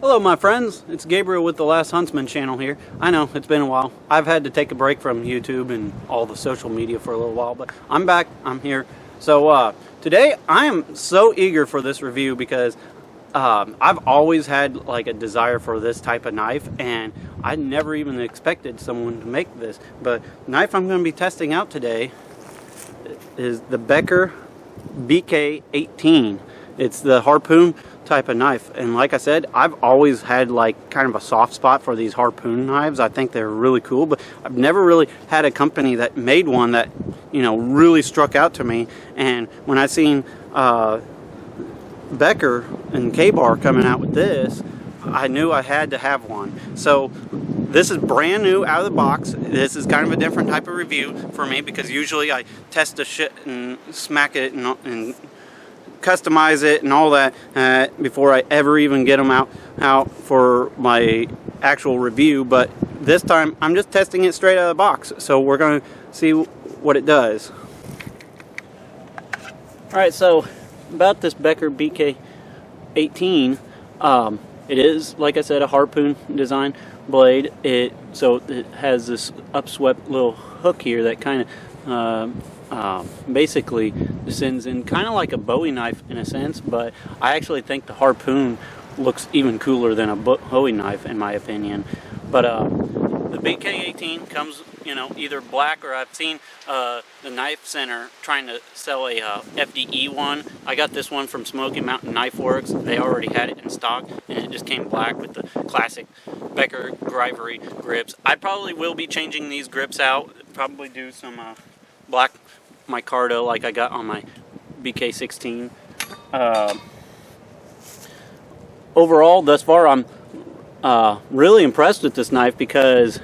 Hello my friends, it's Gabriel with the Last Huntsman channel here. I know, it's been a while. I've had to take a break from YouTube and all the social media for a little while, but I'm back, I'm here. So today I am so eager for this review because I've always had like a desire for this type of knife, and I never even expected someone to make this. But the knife I'm going to be testing out today is the Becker BK18. It's the harpoon type of knife, and like I said, I've always had like kind of a soft spot for these harpoon knives. I think they're really cool, but I've never really had a company that made one that, you know, really struck out to me. And when I seen Becker and K-Bar coming out with this, I knew I had to have one. So this is brand new out of the box. This is kind of a different type of review for me because usually I test the shit and smack it and customize it and all that before I ever even get them out for my actual review. But this time I'm just testing it straight out of the box, so we're going to see what it does. Alright, so about this Becker BK18, it is, like I said, a harpoon design blade. So it has this upswept little hook here that kind of basically descends in kind of like a Bowie knife in a sense, but I actually think the harpoon looks even cooler than a Bowie knife in my opinion. But the BK18 comes, you know, either black, or I've seen the Knife Center trying to sell a FDE one. I got this one from Smoky Mountain Knife Works. They already had it in stock, and it just came black with the classic Becker Grivery grips. I probably will be changing these grips out, probably do some black micarta like I got on my BK16. Overall, thus far, I'm really impressed with this knife because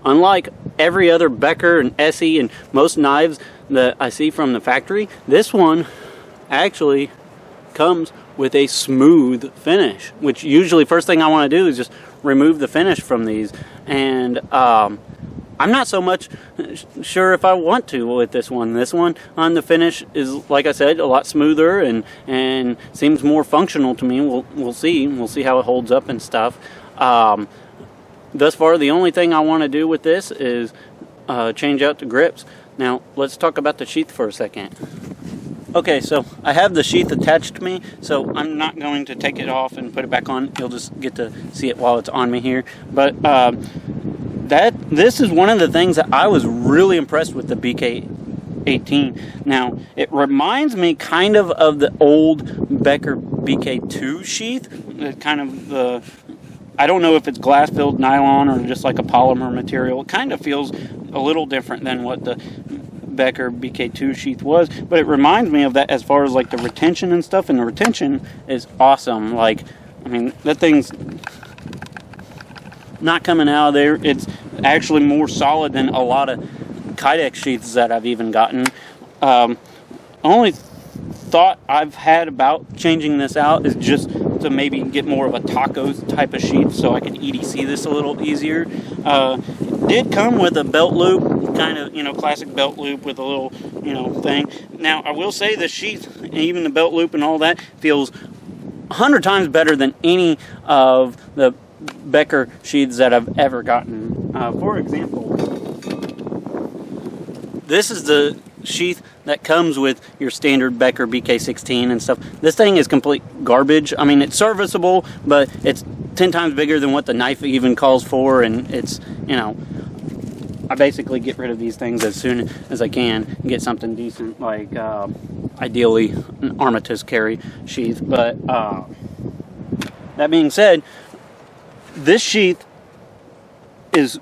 unlike every other Becker and Essie and most knives that I see from the factory, this one actually comes with a smooth finish, which usually first thing I want to do is just remove the finish from these. And I'm not so much sure if I want to with this one. This one on the finish is, like I said, a lot smoother and seems more functional to me. We'll see. We'll see how it holds up and stuff. Thus far, the only thing I want to do with this is change out the grips. Now, let's talk about the sheath for a second. Okay, so I have the sheath attached to me, so I'm not going to take it off and put it back on. You'll just get to see it while it's on me here. But this is one of the things that I was really impressed with the BK18. Now, it reminds me kind of the old Becker BK2 sheath. Kind of the, I don't know if it's glass-filled nylon or just like a polymer material. It kind of feels a little different than what the Becker BK2 sheath was, but it reminds me of that as far as like the retention and stuff, and the retention is awesome. Like, I mean, that thing's not coming out of there. It's actually more solid than a lot of Kydex sheaths that I've even gotten. Only thought I've had about changing this out is just to maybe get more of a tacos type of sheath so I can EDC this a little easier. It did come with a belt loop, kind of, you know, classic belt loop with a little, you know, thing. Now, I will say the sheath, and even the belt loop and all that, feels 100 times better than any of the Becker sheaths that I've ever gotten. For example, this is the sheath that comes with your standard Becker BK16 and stuff. This thing is complete garbage. I mean, it's serviceable, but it's 10 times bigger than what the knife even calls for, and it's, you know, I basically get rid of these things as soon as I can and get something decent, like ideally an Armitage carry sheath. But that being said, this sheath is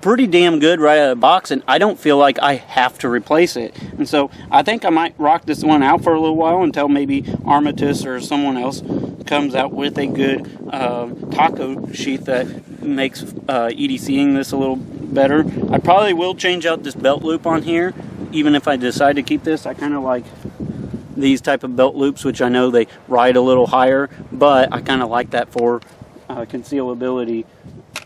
pretty damn good right out of the box, and I don't feel like I have to replace it. And so I think I might rock this one out for a little while until maybe Armitage or someone else comes out with a good taco sheath that makes EDCing this a little better. I probably will change out this belt loop on here, even if I decide to keep this. I kind of like these type of belt loops, which I know they ride a little higher, but I kind of like that for concealability.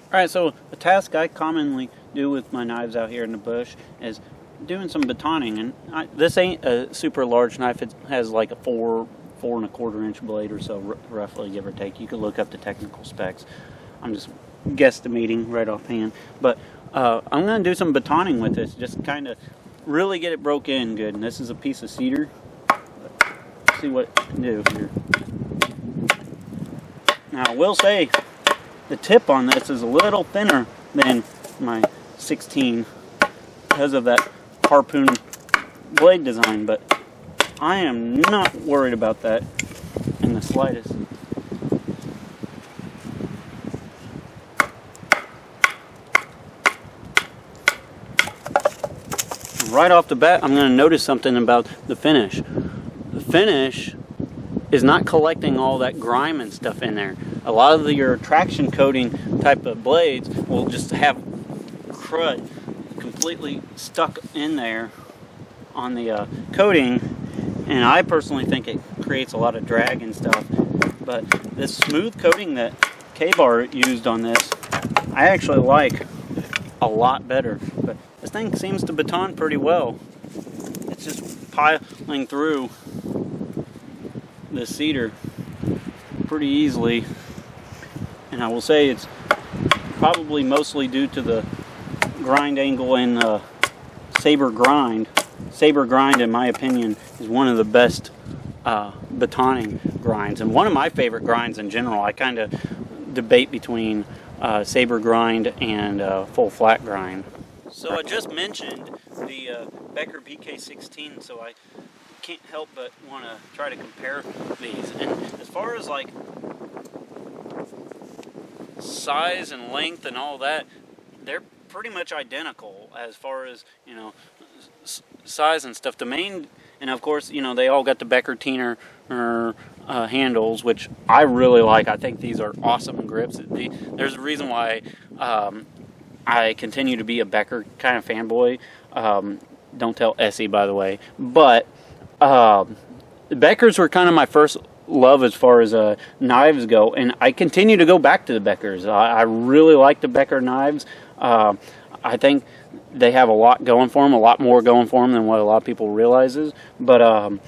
Alright, so a task I commonly do with my knives out here in the bush is doing some batoning, and this ain't a super large knife. It has like a 4 4 1/4 inch blade or so, roughly, give or take. You can look up the technical specs. I'm just guesstimating right offhand. But I'm going to do some batoning with this, just kind of really get it broke in good. And this is a piece of cedar. Let's see what it can do here. Now, I will say the tip on this is a little thinner than my 16 because of that harpoon blade design, but I am not worried about that in the slightest. Right off the bat, I'm going to notice something about the finish. The finish is not collecting all that grime and stuff in there. A lot of your traction coating type of blades will just have crud completely stuck in there on the coating, and I personally think it creates a lot of drag and stuff. But this smooth coating that K-Bar used on this, I actually like a lot better. But this thing seems to baton pretty well. It's just piling through the cedar pretty easily, and I will say it's probably mostly due to the grind angle and saber grind. Saber grind, in my opinion, is one of the best batoning grinds, and one of my favorite grinds in general. I kind of debate between saber grind and full flat grind. So I just mentioned the Becker BK18, so I can't help but want to try to compare these. And as far as like size and length and all that, they're pretty much identical as far as, you know, size and stuff. The main, and of course, you know, they all got the Becker Teener handles, which I really like. I think these are awesome grips. There's a reason why I continue to be a Becker kind of fanboy. Don't tell Essie, by the way. But the Beckers were kind of my first love as far as knives go, and I continue to go back to the Beckers. I really like the Becker knives. I think they have a lot going for them, a lot more going for them than what a lot of people realizes. But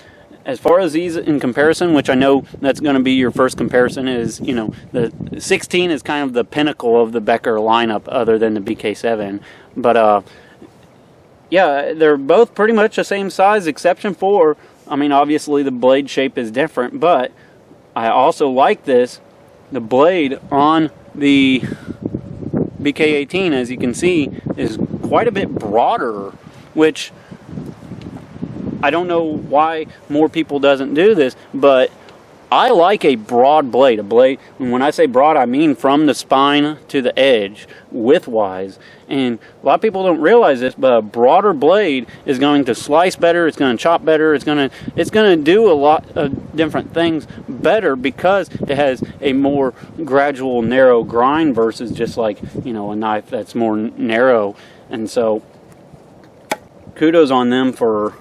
as far as these in comparison, which I know that's going to be your first comparison, is, you know, the 16 is kind of the pinnacle of the Becker lineup other than the BK7. But yeah, they're both pretty much the same size, exception for, I mean, obviously the blade shape is different, but I also like this. The blade on the BK18, as you can see, is quite a bit broader, which I don't know why more people doesn't do this, but I like a broad blade. A blade, and when I say broad, I mean from the spine to the edge, widthwise. And a lot of people don't realize this, but a broader blade is going to slice better, it's going to chop better, it's going to do a lot of different things better because it has a more gradual, narrow grind versus just like, you know, a knife that's more narrow. And so kudos on them for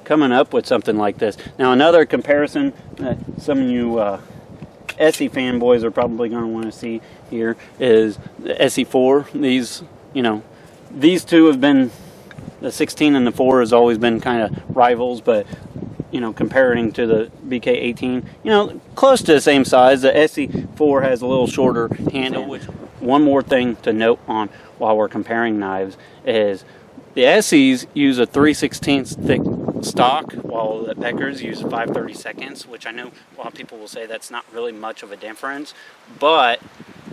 coming up with something like this. Now, another comparison that some of you Essie fanboys are probably going to want to see here is the SE4. These, you know, these two have been, the 16 and the 4 has always been kind of rivals, but, you know, comparing to the BK18, you know, close to the same size. The SE4 has a little shorter handle. Which, one more thing to note on while we're comparing knives is the Essies use a 3/16 thick stock, while the Beckers use 5/32, which I know a lot of people will say that's not really much of a difference. But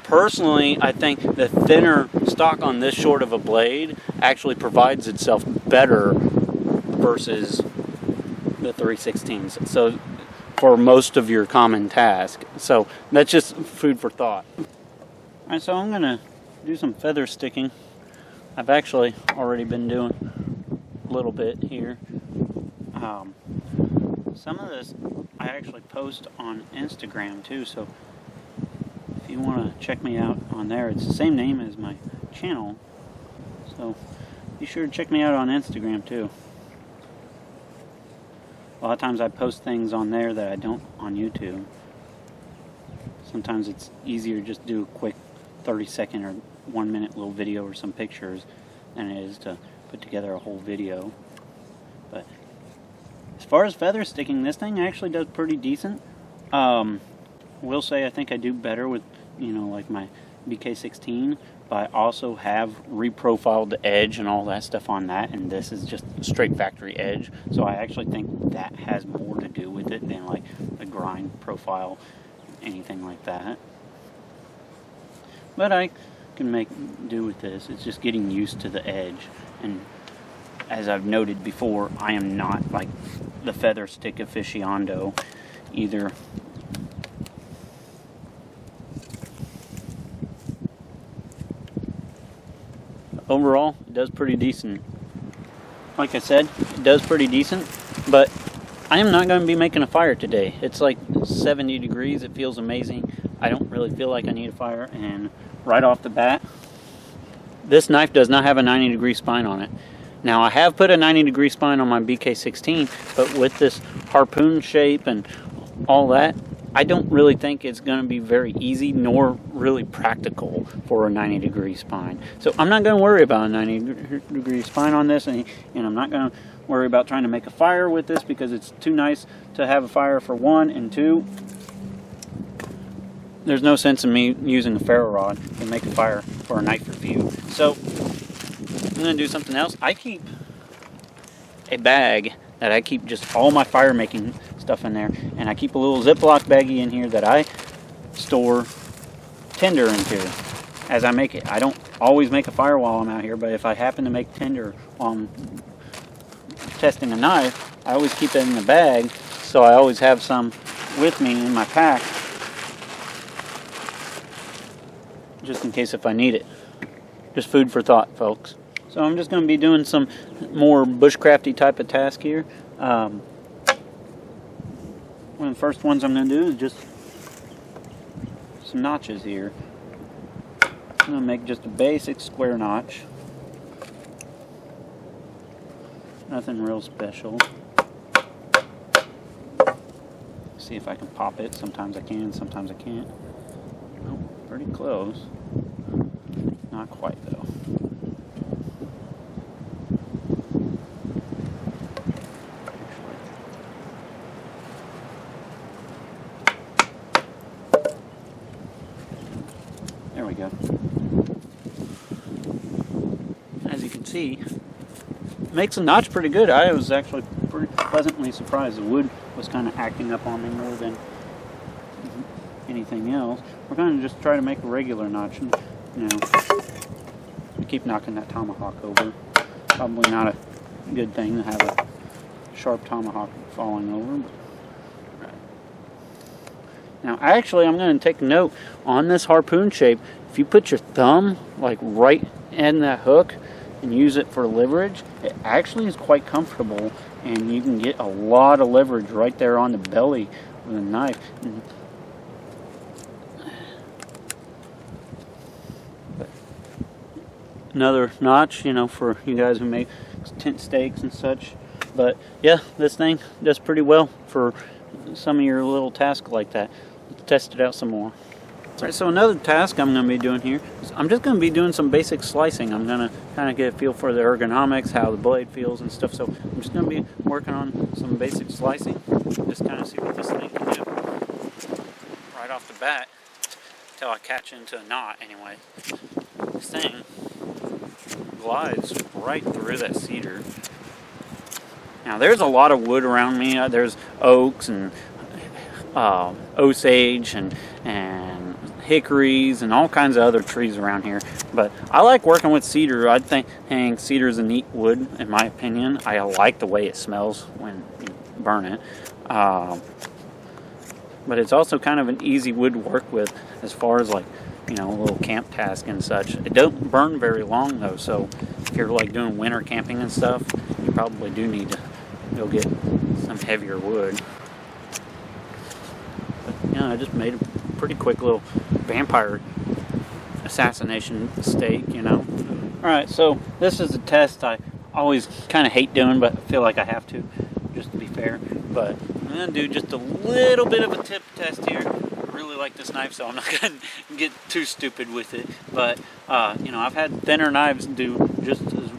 personally, I think the thinner stock on this short of a blade actually provides itself better versus the 3/16. So for most of your common task. So that's just food for thought. Alright, so I'm going to do some feather sticking. I've actually already been doing a little bit here. Some of this I actually post on Instagram too, so if you want to check me out on there, it's the same name as my channel, so be sure to check me out on Instagram too. A lot of times I post things on there that I don't on YouTube. Sometimes it's easier to just do a quick 30-second or 1-minute little video or some pictures than it is to put together a whole video. But As far as feather sticking, this thing actually does pretty decent. Will say I think I do better with, you know, like my BK18, but I also have reprofiled the edge and all that stuff on that, and this is just straight factory edge, so I actually think that has more to do with it than like the grind profile, anything like that. But I can make do with this. It's just getting used to the edge, and as I've noted before, I am not like the feather stick aficionado either. Overall, it does pretty decent. Like I said, it does pretty decent, but I am not going to be making a fire today. It's like 70 degrees. It feels amazing. I don't really feel like I need a fire, and right off the bat, this knife does not have a 90-degree spine on it. Now, I have put a 90-degree spine on my BK18, but with this harpoon shape and all that, I don't really think it's going to be very easy nor really practical for a 90-degree spine. So I'm not going to worry about a 90-degree spine on this, and I'm not going to worry about trying to make a fire with this because it's too nice to have a fire for one, and two, there's no sense in me using a ferro rod to make a fire for a knife review. So I'm going to do something else. I keep a bag that I keep just all my fire making stuff in there, and I keep a little Ziploc baggie in here that I store tinder into as I make it. I don't always make a fire while I'm out here, but if I happen to make tinder while I'm testing a knife, I always keep it in the bag, so I always have some with me in my pack just in case if I need it. Just food for thought, folks. So I'm just going to be doing some more bushcrafty type of task here. One of the first ones I'm going to do is just some notches here. I'm going to make just a basic square notch. Nothing real special. See if I can pop it. Sometimes I can, sometimes I can't. Oh, pretty close. Not quite though. There we go. As you can see, makes a notch pretty good. I was actually pretty pleasantly surprised. The wood was kind of acting up on me more than anything else. We're going to just try to make a regular notch. You know, I keep knocking that tomahawk over. Probably not a good thing to have a sharp tomahawk falling over. But now, actually, I'm going to take a note on this harpoon shape. If you put your thumb like right in that hook and use it for leverage, it actually is quite comfortable, and you can get a lot of leverage right there on the belly with a knife. Another notch, you know, for you guys who make tent steaks and such. But yeah, this thing does pretty well for some of your little tasks like that. Let's test it out some more. Alright, so another task I'm going to be doing here is I'm just going to be doing some basic slicing. I'm going to kind of get a feel for the ergonomics, how the blade feels and stuff. So I'm just going to be working on some basic slicing. Just kind of see what this thing can do right off the bat until I catch into a knot anyway. This thing glides right through that cedar. Now there's a lot of wood around me. There's oaks and osage and hickories and all kinds of other trees around here, but I like working with cedar. I think cedar is a neat wood in my opinion. I like the way it smells when you burn it, but it's also kind of an easy wood to work with as far as like, you know, a little camp task and such. It don't burn very long though, so if you're like doing winter camping and stuff, you probably do need to go get some heavier wood. But, you know, I just made a pretty quick little vampire assassination steak, you know. Alright, so this is a test I always kind of hate doing, but I feel like I have to, just to be fair. But I'm going to do just a little bit of a tip test here. I really like this knife, so I'm not going to get too stupid with it. But, you know, I've had thinner knives do just as,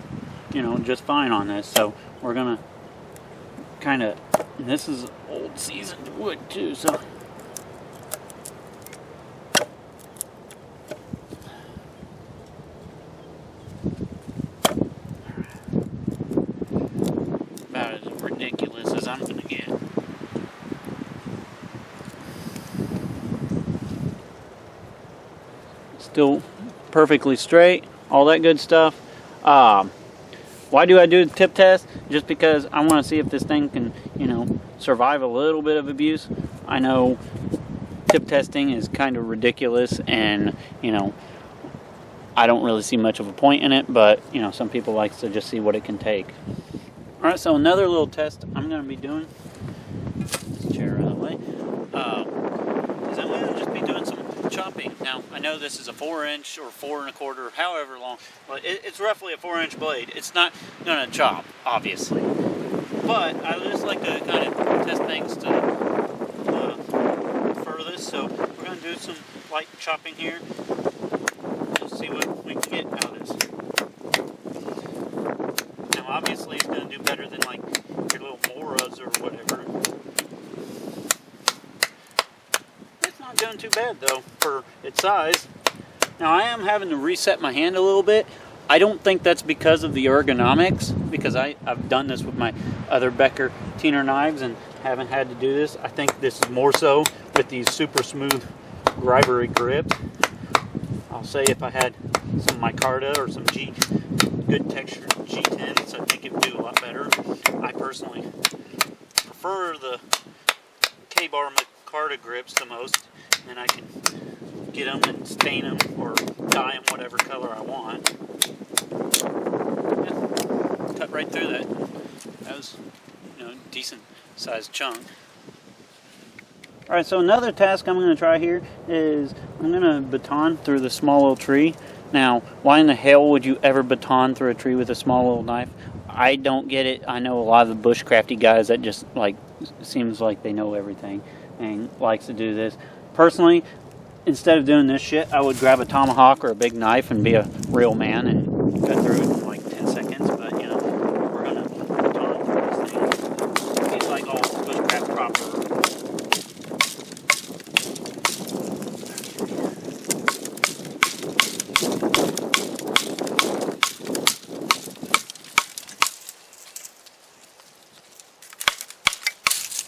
you know, just fine on this. So we're going to kind of, this is old seasoned wood too, so. About as ridiculous as I'm gonna get. Still perfectly straight, all that good stuff. Why do I do the tip test? Just because I want to see if this thing can, you know, survive a little bit of abuse. I know tip testing is kind of ridiculous, and, you know, I don't really see much of a point in it, but, you know, some people like to just see what it can take. Alright, so another little test I'm going to be doing, this chair out of the way, is I'm going to just be doing some chopping. Now, I know this is a 4-inch or 4 1/4, however long, but it's roughly a 4-inch blade. It's not going to chop, obviously. But I just like to kind of test things to the furthest, so we're going to do some light chopping here. Just see what we can get out of this. Now, obviously, it's going to do better than like your little Moras or whatever. Not doing too bad though for its size. Now I am having to reset my hand a little bit. I don't think that's because of the ergonomics, because I've done this with my other Becker Tiner knives and haven't had to do this. I think this is more so with these super smooth ribery grips. I'll say if I had some micarta or some good texture G10s, I think it would do a lot better. I personally prefer the K-bar micarta grips the most, and I can get them and stain them or dye them whatever color I want. Yeah, cut right through that. That was, you know, decent sized chunk. Alright, so another task I'm going to try here is I'm going to baton through the small little tree. Now, why in the hell would you ever baton through a tree with a small little knife? I don't get it. I know a lot of the bushcrafty guys that just like seems like they know everything and likes to do this. Personally, instead of doing this shit, I would grab a tomahawk or a big knife and be a real man and cut through it in like 10 seconds. But, you know, we're going to baton through this thing. It's like all bushcraft proper.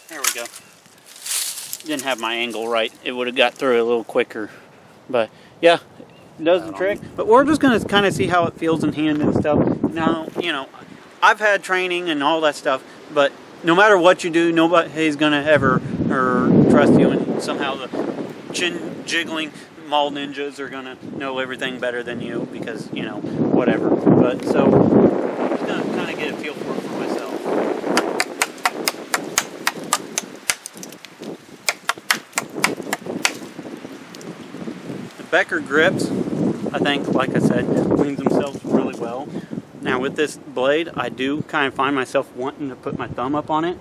There we go. Didn't have my angle right. It would have got through a little quicker. But yeah, it does the trick. But we're just going to kind of see how it feels in hand and stuff. Now, you know, I've had training and all that stuff, but no matter what you do, nobody's going to ever trust you, and somehow the chin jiggling mall ninjas are going to know everything better than you because, you know, whatever. But so I'm just going to kind of get a feel for it for myself. Becker grips, I think, like I said, cleans themselves really well. Now with this blade, I do kind of find myself wanting to put my thumb up on it.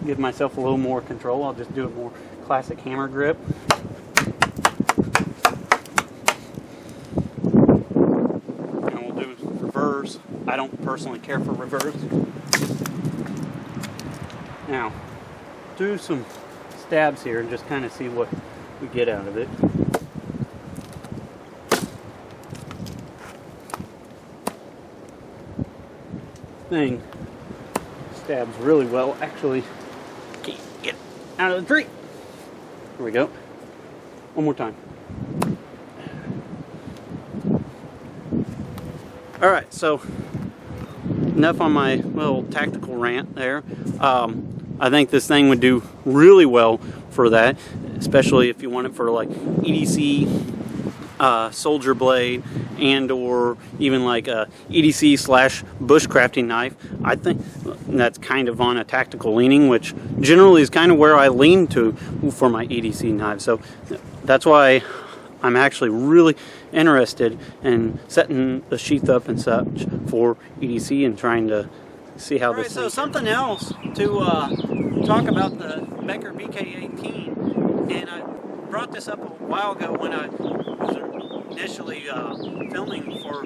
Give myself a little more control. I'll just do a more classic hammer grip. And we'll do reverse. I don't personally care for reverse. Now, do some stabs here and just kind of see what we get out of it. Thing stabs really well. Actually, can't get out of the tree. Here we go. One more time. Alright, so enough on my little tactical rant there. I think this thing would do really well for that, especially if you want it for like EDC soldier blade and or even like a EDC / bushcrafting knife. I think that's kind of on a tactical leaning, which generally is kind of where I lean to for my EDC knives. So that's why I'm actually really interested in setting the sheath up and such for EDC and trying to see how this. So something else to talk about the Becker BK18, and I brought this up a while ago when I was initially filming for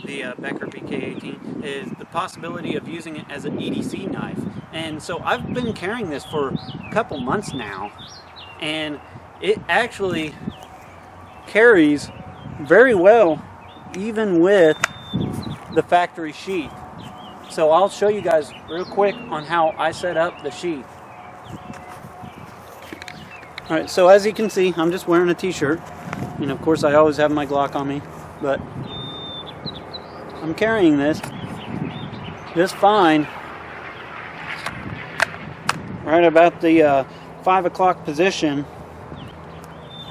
the Becker BK18 is the possibility of using it as an EDC knife. And so I've been carrying this for a couple months now, and it actually carries very well even with the factory sheath. So I'll show you guys real quick on how I set up the sheath. Alright, so as you can see, I'm just wearing a t-shirt, and of course I always have my Glock on me, but I'm carrying this just fine right about the 5 o'clock position.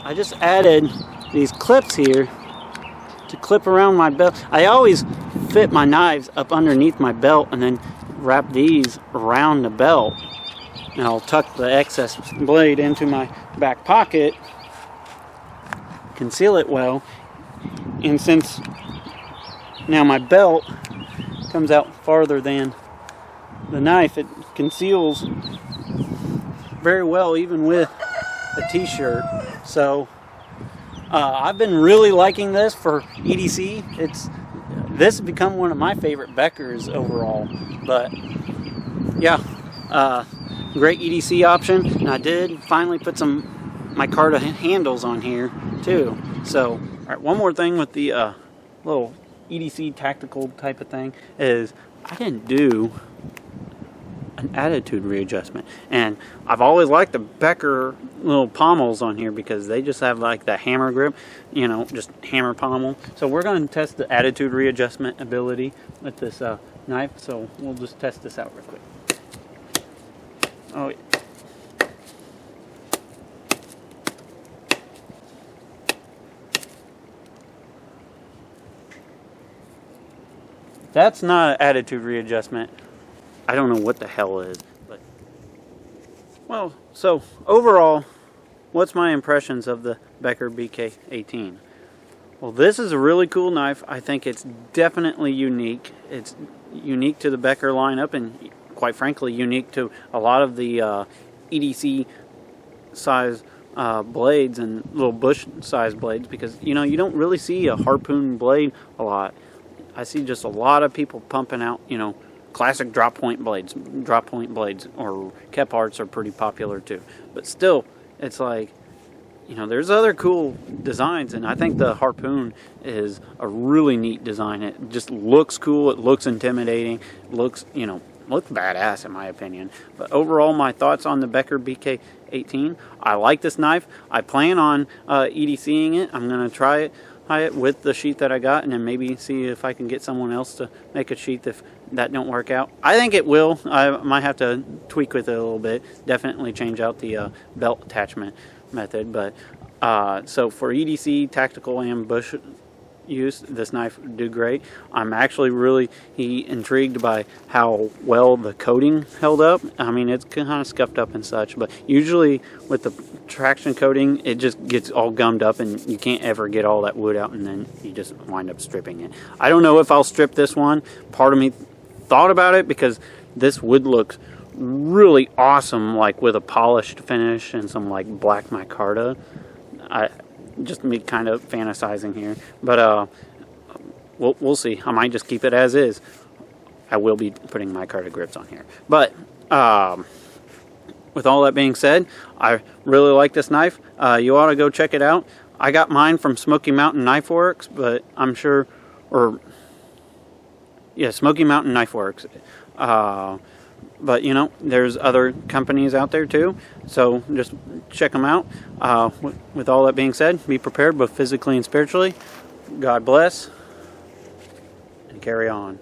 I just added these clips here to clip around my belt. I always fit my knives up underneath my belt and then wrap these around the belt, and I'll tuck the excess blade into my back pocket, conceal it well, and since now my belt comes out farther than the knife, it conceals very well even with a t-shirt. So I've been really liking this for EDC. This has become one of my favorite Beckers overall. But yeah, great EDC option. And I did finally put some micarta handles on here too. So all right, one more thing with the little EDC tactical type of thing is I didn't do an attitude readjustment, and I've always liked the Becker little pommels on here because they just have like the hammer grip, you know, just hammer pommel. So we're going to test the attitude readjustment ability with this knife, so we'll just test this out real quick. Oh yeah. That's not an attitude readjustment. I don't know what the hell is, but well, so overall, what's my impressions of the Becker BK18? Well, this is a really cool knife. I think it's definitely unique. It's unique to the Becker lineup, and quite frankly, unique to a lot of the EDC size blades and little bush size blades, because you know, you don't really see a harpoon blade a lot. I see just a lot of people pumping out, you know, classic drop point blades, or Keparts are pretty popular too. But still, it's like, you know, there's other cool designs, and I think the harpoon is a really neat design. It just looks cool, it looks intimidating, it looks, you know, looks badass in my opinion. But overall, my thoughts on the Becker BK18, I like this knife. I plan on EDCing it. I'm going to try it with the sheath that I got, and then maybe see if I can get someone else to make a sheath if that don't work out. I think it will. I might have to tweak with it a little bit, definitely change out the belt attachment method. But so for EDC, tactical, and bush use, this knife would do great. I'm actually really intrigued by how well the coating held up. I mean, it's kind of scuffed up and such, but usually with the traction coating, it just gets all gummed up and you can't ever get all that wood out, and then you just wind up stripping it. I don't know if I'll strip this one. Part of me thought about it because this wood looks really awesome, like with a polished finish and some like black micarta. Just me kind of fantasizing here, but we'll see. I might just keep it as is. I will be putting micarta grips on here, but with all that being said, I really like this knife. You ought to go check it out. I got mine from Smoky Mountain Knife Works, but I'm sure, Smoky Mountain Knife Works. But you know, there's other companies out there too, so just check them out. With all that being said, be prepared both physically and spiritually. God bless, and carry on.